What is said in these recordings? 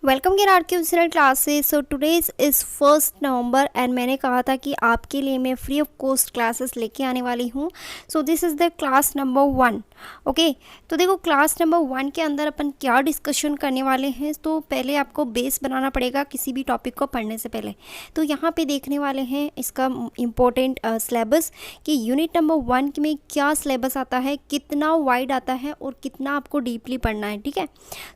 Welcome in आर क्यूजनल classes. So today's is 1 November and मैंने कहा था कि आपके लिए मैं फ्री ऑफ कॉस्ट क्लासेस लेके आने वाली हूँ। So this is the class number 1। Okay, तो देखो क्लास नंबर 1 के अंदर अपन क्या डिस्कशन करने वाले हैं। तो पहले आपको बेस बनाना पड़ेगा किसी भी टॉपिक को पढ़ने से पहले। तो यहाँ पे देखने वाले हैं इसका इम्पोर्टेंट सिलेबस कि यूनिट नंबर 1 में क्या सिलेबस आता है, कितना वाइड आता है और कितना आपको डीपली पढ़ना है। ठीक है,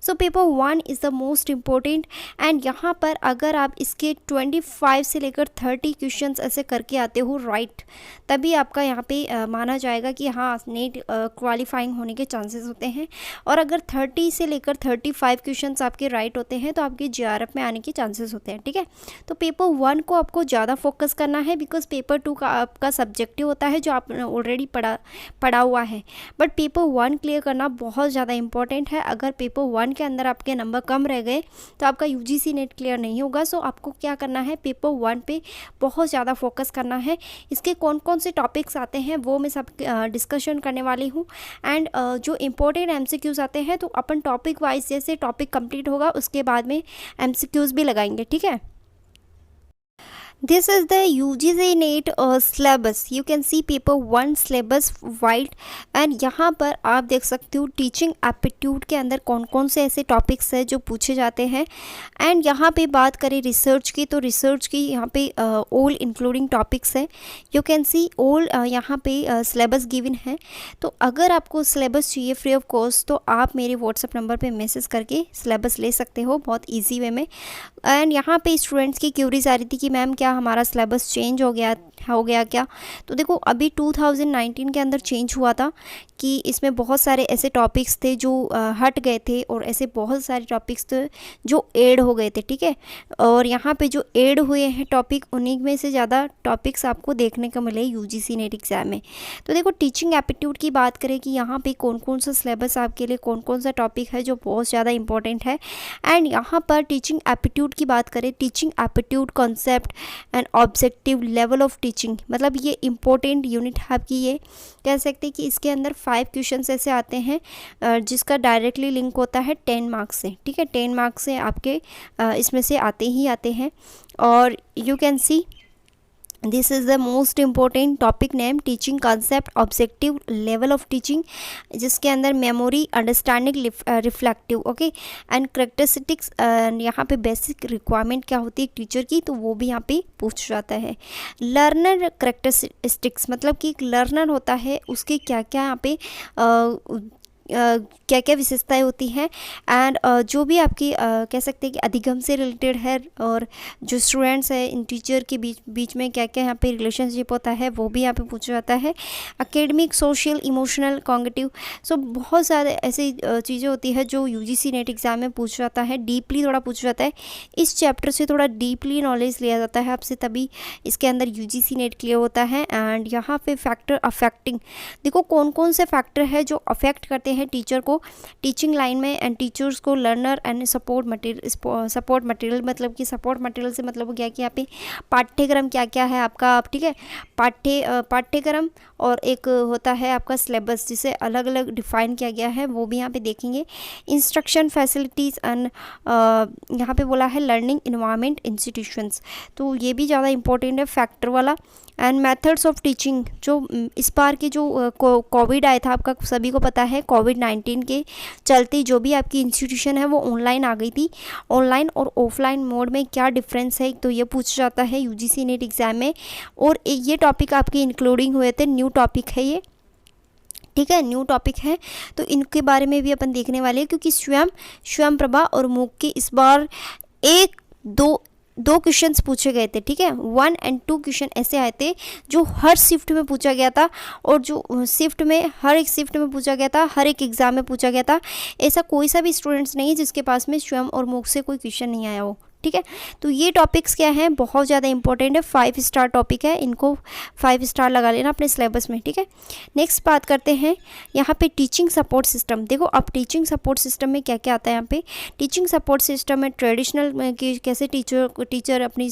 so paper 1 is the most important and यहाँ पर अगर आप इसके 25 से लेकर 30 क्वेश्चंस ऐसे करके आते हो राइट, तभी आपका यहाँ पे माना जाएगा कि हाँ नेट क्वालिफाइंग होने के चांसेस होते हैं। और अगर 30 से लेकर 35 क्वेश्चंस आपके राइट होते हैं तो आपके जीआरएफ में आने के चांसेस होते हैं। ठीक है, तो पेपर 1 को आपको ज़्यादा फोकस करना है बिकॉज पेपर 2 का आपका सब्जेक्टिव होता है जो आपने ऑलरेडी पढ़ा हुआ है। बट पेपर 1 क्लियर करना बहुत ज़्यादा इंपॉर्टेंट है। अगर पेपर 1 के अंदर आपके नंबर कम रह गए तो आपका यूजीसी नेट क्लियर नहीं होगा। सो आपको क्या करना है, पेपर 1 पे बहुत ज़्यादा फोकस करना है। इसके कौन कौन से टॉपिक्स आते हैं वो मैं सब डिस्कशन करने वाली हूँ। एंड जो इम्पोर्टेंट एमसीक्यूज़ आते हैं तो अपन टॉपिक वाइज जैसे टॉपिक कंप्लीट होगा उसके बाद में एमसीक्यूज़ भी लगाएंगे। ठीक है, this is the UGC NET syllabus. You can see paper 1 syllabus wide and यहाँ पर आप देख सकते हो टीचिंग एप्टीट्यूड के अंदर कौन कौन से ऐसे टॉपिक्स हैं जो पूछे जाते हैं। एंड यहाँ पे बात करें रिसर्च की तो रिसर्च की यहाँ पे ऑल इंक्लूडिंग टॉपिक्स है। यू कैन सी ऑल यहाँ पे सिलेबस गिवन है। तो अगर आपको सिलेबस चाहिए फ्री ऑफ कॉस्ट तो आप मेरे व्हाट्सएप नंबर पे मैसेज करके सिलेबस ले सकते हो बहुत ईजी वे में। एंड यहाँ पे स्टूडेंट्स की क्यूरीज आ रही थी कि मैम क्या हमारा सिलेबस चेंज हो गया क्या। तो देखो अभी 2019 के अंदर चेंज हुआ था कि इसमें बहुत सारे ऐसे टॉपिक्स थे जो हट गए थे और ऐसे बहुत सारे टॉपिक्स थे जो ऐड हो गए थे। ठीक है, और यहाँ पे जो ऐड हुए हैं टॉपिक उन्हीं में से ज़्यादा टॉपिक्स आपको देखने को मिले यूजीसी नेट एग्ज़ाम में। तो देखो टीचिंग एप्टीट्यूड की बात करें कि यहाँ पे कौन कौन सा सिलेबस आपके लिए कौन कौन सा टॉपिक है जो बहुत ज़्यादा इंपॉर्टेंट है। एंड यहाँ पर टीचिंग एप्टीट्यूड की बात करें, teaching aptitude concept and objective level of teaching, मतलब ये इंपॉर्टेंट यूनिट है आपकी। ये कह सकते हैं कि इसके अंदर 5 क्वेश्चंस ऐसे आते हैं जिसका डायरेक्टली लिंक होता है 10 मार्क्स से। ठीक है, 10 मार्क्स से आपके इसमें से आते हैं। और you can see this is the most important topic name teaching concept objective level of teaching, जिसके अंदर memory understanding reflective okay and characteristics यहाँ पे बेसिक रिक्वायरमेंट क्या होती है टीचर की तो वो भी यहाँ पे पूछ जाता है। लर्नर करेक्टरिस्टिक्स मतलब कि एक लर्नर होता है उसके क्या क्या यहाँ पे क्या क्या विशेषताएं होती हैं। एंड जो भी आपकी कह सकते हैं कि अधिगम से रिलेटेड है और जो स्टूडेंट्स हैं इन टीचर के बीच में क्या क्या यहाँ पे रिलेशनशिप होता है वो भी यहाँ पे पूछा जाता है। एकेडमिक, सोशल, इमोशनल, कॉग्निटिव, सो बहुत सारे ऐसी चीज़ें होती है जो यूजीसी नेट एग्ज़ाम में पूछा जाता है, डीपली थोड़ा पूछा जाता है। इस चैप्टर से थोड़ा डीपली नॉलेज लिया जाता है आपसे, तभी इसके अंदर यूजीसी नेट क्लियर होता है। एंड यहाँ पे फैक्टर अफेक्टिंग, देखो कौन कौन से फैक्टर है जो अफेक्ट करते हैं टीचर को टीचिंग लाइन में एंड टीचर्स को, लर्नर एंड सपोर्ट मटेरियल मतलब कि सपोर्ट मटेरियल से मतलब हो गया कि यहाँ पे पाठ्यक्रम क्या क्या है आपका। ठीक है, पाठ्यक्रम और एक होता है आपका सिलेबस जिसे अलग अलग डिफाइन किया गया है वो भी यहाँ पे देखेंगे। इंस्ट्रक्शन फैसिलिटीज़ एंड यहाँ पे बोला है लर्निंग इन्वायरमेंट इंस्टीट्यूशंस, तो ये भी ज़्यादा इंपॉर्टेंट है फैक्टर वाला। एंड मेथड्स ऑफ टीचिंग, जो इस बार के जो कोविड आया था आपका सभी को पता है, कोविड-19 के चलते जो भी आपकी इंस्टीट्यूशन है वो ऑनलाइन आ गई थी। ऑनलाइन और ऑफलाइन मोड में क्या डिफरेंस है तो ये पूछा जाता है यूजीसी नेट एग्ज़ाम में। और ये टॉपिक आपके इंक्लूडिंग हुए थे, न्यू टॉपिक है ये। ठीक है, न्यू टॉपिक है तो इनके बारे में भी अपन देखने वाले हैं क्योंकि स्वयं प्रभा और मूक के इस बार दो क्वेश्चंस पूछे गए थे। ठीक है, 1 और 2 क्वेश्चन ऐसे आए थे जो हर शिफ्ट में पूछा गया था और जो हर एक शिफ्ट में पूछा गया था, हर एक एग्ज़ाम में पूछा गया था। ऐसा कोई सा भी स्टूडेंट्स नहीं है जिसके पास में स्वयं और मूक से कोई क्वेश्चन नहीं आया हो। ठीक ठीक है। तो ये टॉपिक्स क्या हैं, बहुत ज़्यादा इंपॉर्टेंट है, 5 स्टार टॉपिक है, इनको 5 स्टार लगा लेना अपने सिलेबस में, ठीक है। नेक्स्ट बात करते हैं यहाँ पे टीचिंग सपोर्ट सिस्टम। देखो अब टीचिंग सपोर्ट सिस्टम में क्या क्या आता है। यहाँ पे टीचिंग सपोर्ट सिस्टम में ट्रेडिशनल की कैसे टीचर अपनी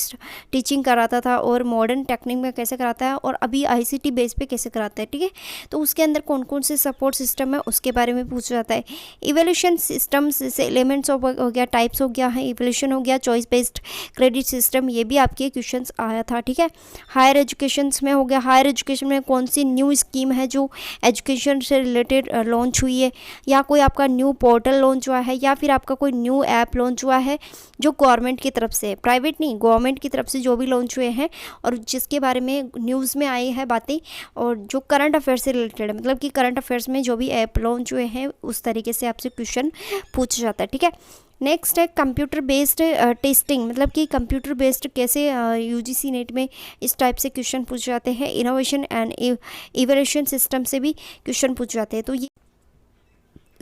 टीचिंग कराता था और मॉडर्न टेक्निक में कैसे कराता है और अभी ICT बेस पे कैसे कराता है, ठीक है। तो उसके अंदर कौन कौन से सपोर्ट सिस्टम है उसके बारे में पूछा जाता है। इवोल्यूशन सिस्टम्स जैसे एलिमेंट्स हो गया, टाइप्स हो गया है, इवोल्यूशन हो गया, चॉइस बेस्ड क्रेडिट सिस्टम, ये भी आपके क्वेश्चंस आया था, ठीक है। हायर एजुकेशन में हो गया, हायर एजुकेशन में कौन सी न्यू स्कीम है जो एजुकेशन से रिलेटेड लॉन्च हुई है, या कोई आपका न्यू पोर्टल लॉन्च हुआ है, या फिर आपका कोई न्यू ऐप लॉन्च हुआ है जो गवर्नमेंट की तरफ से, प्राइवेट नहीं गवर्नमेंट की तरफ से जो भी लॉन्च हुए हैं और जिसके बारे में न्यूज़ में आई है बातें और जो करंट अफेयर से रिलेटेड है, मतलब कि करंट अफेयर्स में जो भी ऐप लॉन्च हुए हैं उस तरीके से आपसे क्वेश्चन पूछा जाता है, ठीक है। नेक्स्ट है कंप्यूटर बेस्ड टेस्टिंग, मतलब कि कंप्यूटर बेस्ड कैसे UGC नेट में इस टाइप से क्वेश्चन पूछे जाते हैं। इनोवेशन एंड इवोल्यूशन सिस्टम से भी क्वेश्चन पूछे जाते हैं।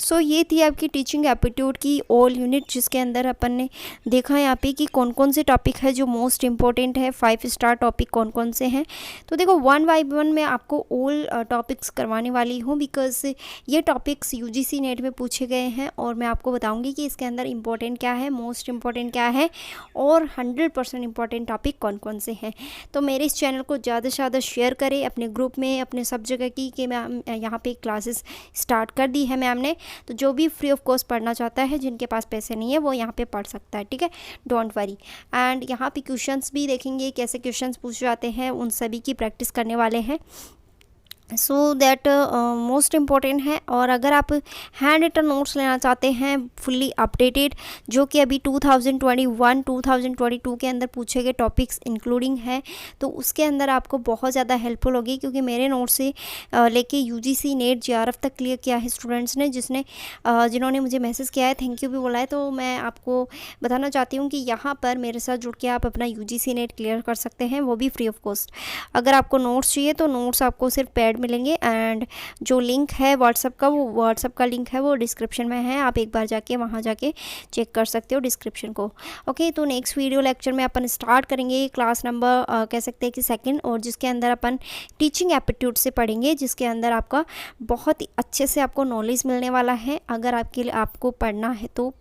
तो ये थी आपकी टीचिंग एप्टीट्यूड की ऑल यूनिट, जिसके अंदर अपन ने देखा यहाँ पे कि कौन कौन से टॉपिक है जो मोस्ट इम्पॉर्टेंट है, 5 स्टार टॉपिक कौन कौन से हैं। तो देखो 1 बाय 1 मैं आपको ऑल टॉपिक्स करवाने वाली हूँ, बिकॉज ये टॉपिक्स UGC नेट में पूछे गए हैं और मैं आपको बताऊँगी कि इसके अंदर इंपॉर्टेंट क्या है, मोस्ट इम्पॉर्टेंट क्या है और 100% इम्पॉर्टेंट टॉपिक कौन कौन से हैं। तो मेरे इस चैनल को ज़्यादा से ज़्यादा शेयर करें अपने ग्रुप में, अपने सब जगह की, कि मैम यहाँ पे क्लासेस स्टार्ट कर दी है मैम ने, तो जो भी फ्री ऑफ कॉस्ट पढ़ना चाहता है, जिनके पास पैसे नहीं है वो यहाँ पे पढ़ सकता है, ठीक है, डोंट वरी। एंड यहाँ पे क्वेश्चंस भी देखेंगे कैसे क्वेश्चंस पूछे जाते हैं, उन सभी की प्रैक्टिस करने वाले हैं, सो दैट मोस्ट इम्पॉर्टेंट है। और अगर आप हैंड रिटन नोट्स लेना चाहते हैं फुल्ली अपडेटेड, जो कि अभी 2021-2022 के अंदर पूछे गए टॉपिक्स इंक्लूडिंग है, तो उसके अंदर आपको बहुत ज़्यादा हेल्पफुल होगी, क्योंकि मेरे नोट्स से लेके UGC नेट JRF तक क्लियर किया है स्टूडेंट्स ने, जिन्होंने मुझे मैसेज किया है, थैंक यू भी बोला है। तो मैं आपको बताना चाहती हूँ कि यहाँ पर मेरे साथ जुड़ के आप अपना UGC नेट क्लियर कर सकते हैं, वो भी फ्री ऑफ कॉस्ट। अगर आपको नोट्स चाहिए तो नोट्स आपको सिर्फ पैड मिलेंगे, एंड जो लिंक है व्हाट्सएप का, वो व्हाट्सएप का लिंक है वो डिस्क्रिप्शन में है, आप एक बार जाके वहाँ जाके चेक कर सकते हो डिस्क्रिप्शन को। ओके, तो नेक्स्ट वीडियो लेक्चर में अपन स्टार्ट करेंगे क्लास नंबर कह सकते हैं कि 2nd, और जिसके अंदर अपन टीचिंग एप्टीट्यूड से पढ़ेंगे, जिसके अंदर आपका बहुत ही अच्छे से आपको नॉलेज मिलने वाला है। अगर आपको पढ़ना है तो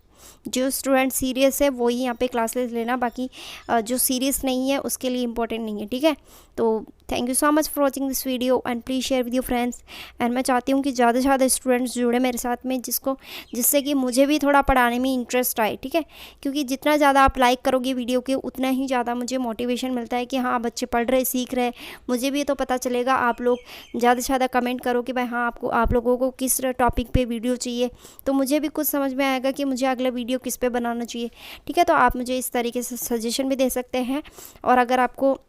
जो स्टूडेंट सीरियस है वो ही यहाँ पे क्लासेस लेना, बाकी जो सीरियस नहीं है उसके लिए इम्पोर्टेंट नहीं है, ठीक है। तो thank you so much for watching this video and please share with your friends. And मैं चाहती हूँ कि ज़्यादा से ज़्यादा स्टूडेंट्स जुड़े मेरे साथ में, जिससे कि मुझे भी थोड़ा पढ़ाने में इंटरेस्ट आए, ठीक है। क्योंकि जितना ज़्यादा आप लाइक करोगे वीडियो के, उतना ही ज़्यादा मुझे मोटिवेशन मिलता है कि हाँ बच्चे पढ़ रहे, सीख रहे। मुझे भी तो पता चलेगा, आप लोग ज़्यादा से ज़्यादा कमेंट करो कि भाई हाँ आप लोगों को किस टॉपिक पर वीडियो चाहिए, तो मुझे भी कुछ समझ में आएगा कि मुझे अगला वीडियो किस पे बनाना चाहिए, ठीक है। तो आप मुझे इस तरीके से सजेशन भी दे सकते हैं, और अगर आपको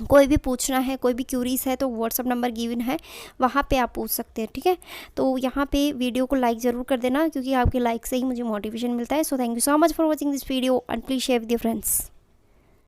कोई भी पूछना है, कोई भी क्यूरीज है, तो व्हाट्सअप नंबर गिवन है, वहाँ पे आप पूछ सकते हैं, ठीक है। तो यहाँ पे वीडियो को लाइक ज़रूर कर देना, क्योंकि आपके लाइक से ही मुझे मोटिवेशन मिलता है। So thank you so much for watching this video and please share with your friends.